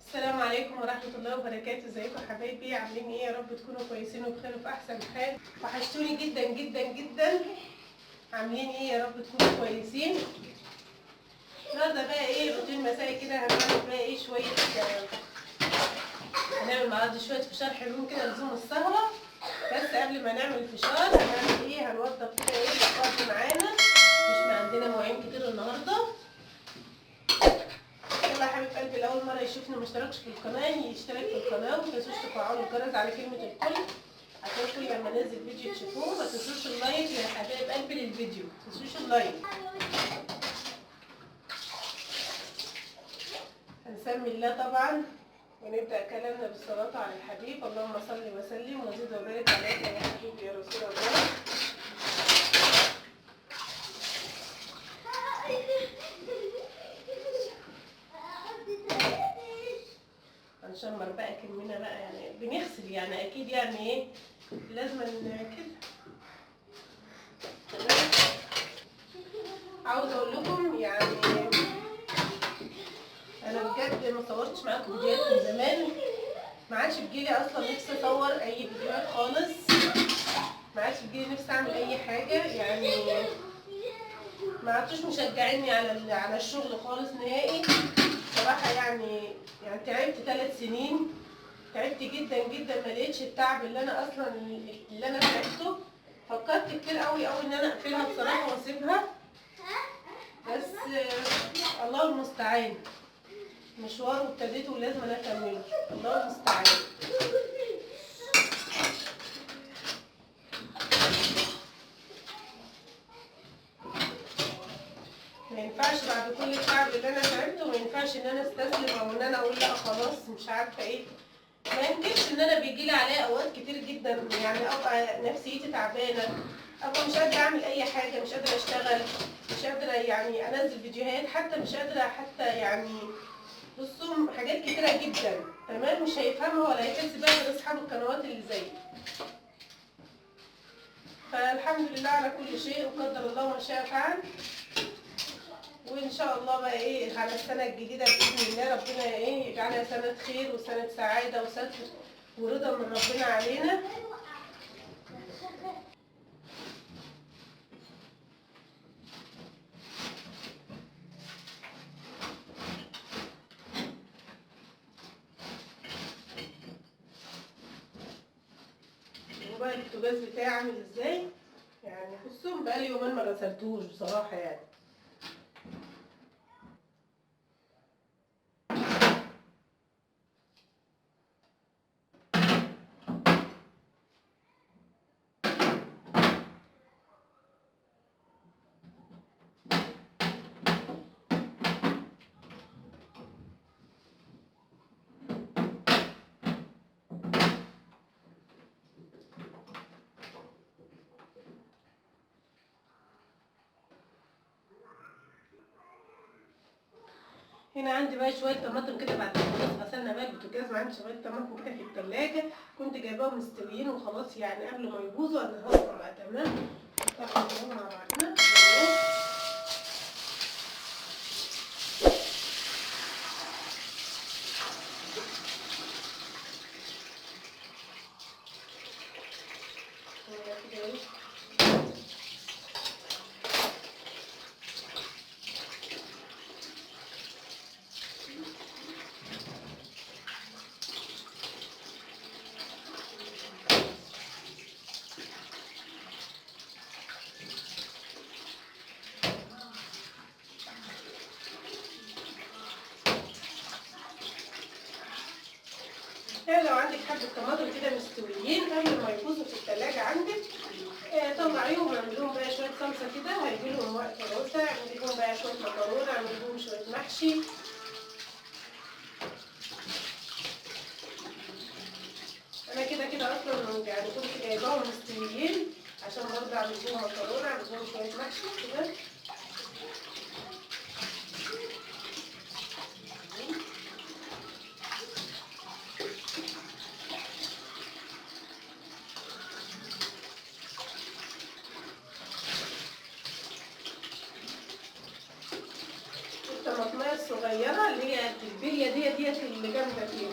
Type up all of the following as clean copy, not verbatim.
السلام عليكم ورحمة الله وبركاته. ازيكم حبايبي؟ عاملين ايه؟ يا رب تكونوا كويسين وبخير وفي احسن حال. وحشتوني جدا جدا جدا. عاملين ايه؟ يا رب تكونوا كويسين. النهارده بقى ايه روتين مسائي كده، هنعمل بقى ايه هنعمل النهارده شوية فشار حلوين كده لزوم السهرة. بس قبل ما نعمل الفشار هنعمل ايه؟ هنوضب كده ايه الفرن معانا، مش ما عندنا مواعين كتير النهارده. يلا يا حبيب قلبي، لاول مره يشوفني وما اشتركش في القناه يشترك في القناه، وما تنسوش تفعلوا الجرس على كلمه الكل عشان كل لما انزل فيديو تشوفوه. ما تنسوش اللايك يا حبايب قلبي للفيديو، ما تنسوش اللايك. هنسمي الله طبعا ونبدا كلامنا بالصلاه على الحبيب. اللهم صل وسلم وزد وبارك عليك يا حبيبي يا رسول الله. هنشمر بقى كمينا بقى، يعني بنغسل يعني اكيد يعني ايه لازم كده. تمام. عاوز اقول لكم يعني انا بجد ما صورتش معاكم فيديوهات من زمان، ما عادش بيجيلي اصلا نفسي اصور اي فيديوهات خالص، ما عادش بيجيلي نفسي اعمل اي حاجه، يعني ما عدتوش مشجعيني على الشغل خالص نهائي صراحه. يعني تعبت 3 سنين، تعبت جدا جدا، ما لقيتش التعب اللي انا تعبته. فكرت كتير قوي ان انا اقفلها بصراحه واسيبها، بس الله المستعان. مشوار وابتديته ولازم انا اكمله، الله المستعان. ما ينفعش بعد كل التعب اللي انا تعبته، ما ينفعش ان انا استسلم او ان انا اقول لا خلاص مش عارفه ايه. ما يمكنش ان انا بيجيلي عليا اوقات كتير جدا يعني ابقى نفسيتي تعبانه، ابقى مش قادره اعمل اي حاجه، مش قادره اشتغل، مش قادره يعني انزل فيديوهات، حتى مش قادره حتى يعني بصوا حاجات كتيره جدا. تمام. مش هيفهمها ولا هيحس بقى غير اصحاب القنوات اللي زيي. فالحمد لله على كل شيء، وقدر الله ما شاء فعل. وان شاء الله بقى ايه على السنه الجديده باذن الله ربنا ايه يجعلها سنه خير وسنه سعاده وستر ورضا من ربنا علينا. وبقى البوتاجاز بتاعي عامل ازاي، يعني بصوا بقالي يومين ما غسلتوش بصراحه يعني. هنا عندي بقى شويه طماطم كده بعد ما خلاص غسلنا بقى البوتاجاز، وعندي شويه طماطم كده في التلاجة كنت جايباهم مستويين وخلاص، يعني قبل ما يبوظوا انهارهم بقى. تمام. نحطهم مع بعضنا. يعني لو عندك حبة طماطم كده مستويين قبل ما يبوظوا في التلاجة عندك، طلعيهم واعملي لهم بقى شوية صلصة كده، هيجي لهم وقت وسع. اعملي لهم بقى شوية مكرونة، اعملي لهم شوية محشي. انا كده اصلا يعني كنت جايباهم مستويين عشان برضه اعمل لهم مكرونة، اعمل لهم شوية محشي كده. الطماطمية صغيره اللي هي البليه ديت اللي جامده فيها.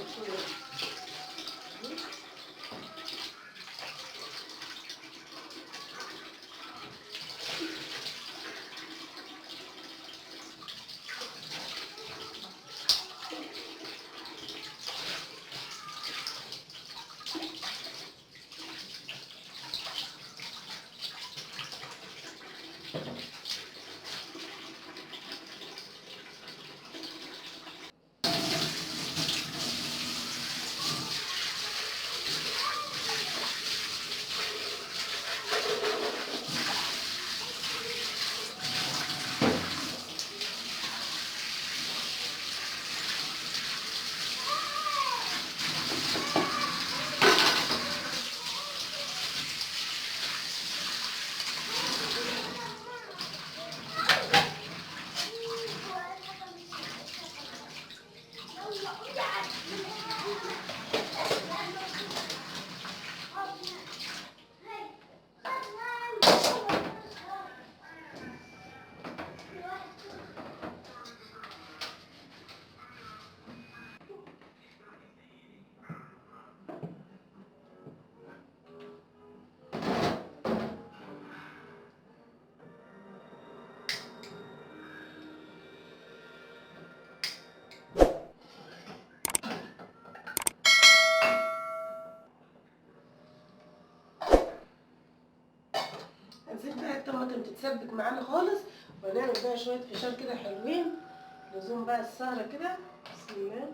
هنسيب بقى الطماطم تتسبك معانا خالص، ونعمل بقى شويه فشار كده حلوين لزوم بقى السهره كده. بسم الله.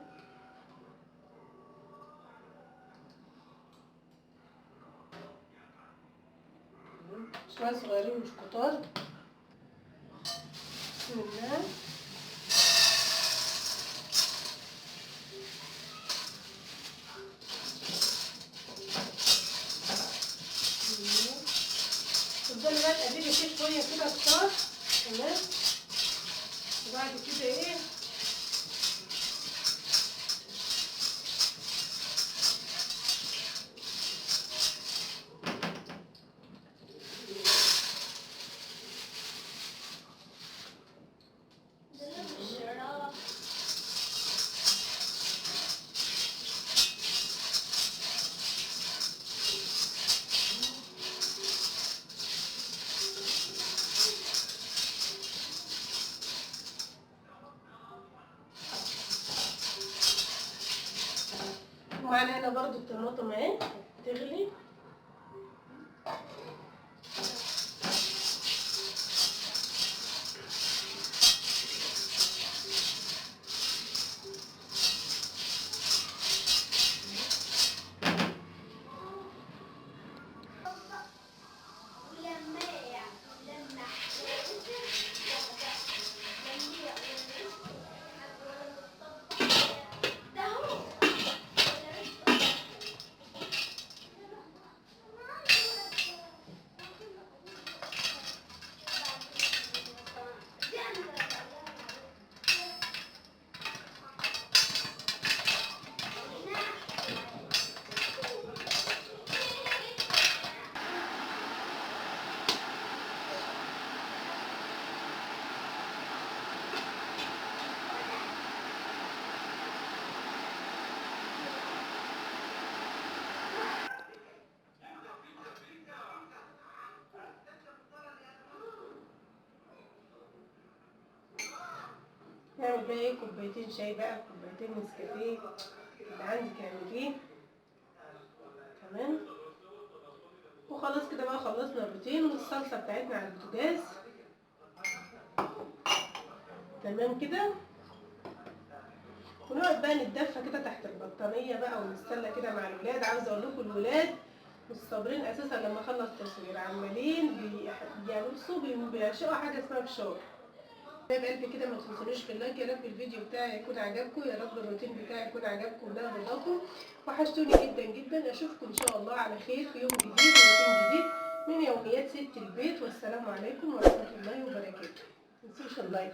شويه صغيرين مش كتار. بسم الله. تفضلي بقى تقلبي فيه شويه كده كتار. تمام. وبعد كده ايه، ومعانا هنا برضو الطماطم اهي تغلي. نعمل بقى ايه، كوبايتين شاي بقى، كوبايتين نسكافيه اللي عندك اعمليه. تمام. وخلاص كده بقى خلصنا الروتين والصلصه بتاعتنا على البوتاجاز. تمام كده. ونقعد بقى نتدفى كده تحت البطانيه بقى ونستنى كده مع الولاد. عاوزه اقول لكم الولاد مش صابرين اساسا لما اخلص تصوير، عمالين بيعشقوا حاجه اسمها فشار. حبايب قلبي كده ما تنسونيش في اللايك. يا رب الفيديو بتاعي يكون عجبكم، يا رب الروتين بتاعي يكون عجبكم ونال رضاكم. وحشتوني جدا جدا. اشوفكم ان شاء الله على خير في يوم جديد وروتين جديد من يوميات ست البيت. والسلام عليكم ورحمه الله وبركاته. ما تنسوش اللايك.